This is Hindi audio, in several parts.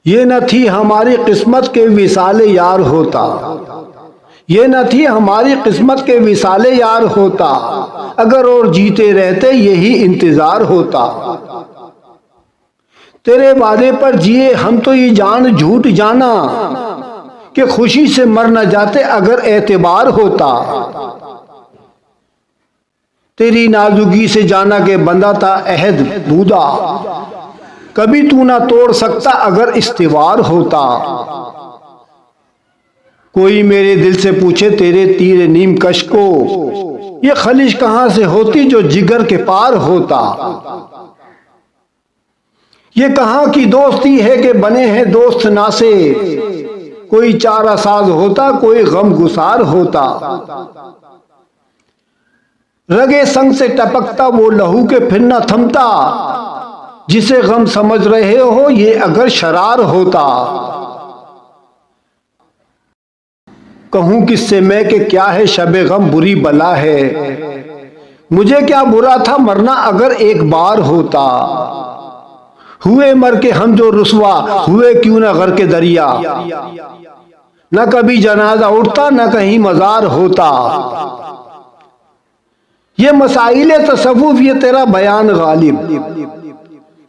ये न थी हमारी किस्मत के विसाले यार होता, ये न थी हमारी किस्मत के विसाले यार होता, अगर और जीते रहते यही इंतजार होता। तेरे वादे पर जिए हम तो ये जान झूठ जाना कि खुशी से मर न जाते अगर एतबार होता। तेरी नाजुगी से जाना के बंदा था अहद बूदा, कभी तू ना तोड़ सकता अगर इस्तिवार होता। कोई मेरे दिल से पूछे तेरे तीर नीम कश को, ये खलिश कहां से होती जो जिगर के पार होता। ये कहां की दोस्ती है कि बने हैं दोस्त ना से, कोई चारा साज होता कोई गम गुसार होता। रगे संग से टपकता वो लहू के फिर न थमता, जिसे गम समझ रहे हो ये अगर शरार होता। कहूं किससे मैं कि क्या है शबे गम बुरी बला है, मुझे क्या बुरा था मरना अगर एक बार होता। हुए मर के हम जो रुसवा हुए क्यों न गर के दरिया, न कभी जनाजा उठता न कहीं मजार होता। ये मसाइले तसव्वुफ ये तेरा बयान गालिब,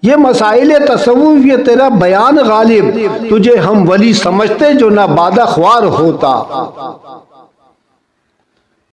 ये मसाइले तसव्वुफ ये तेरा बयान गालिब, तुझे हम वली समझते जो ना बादा ख्वार होता।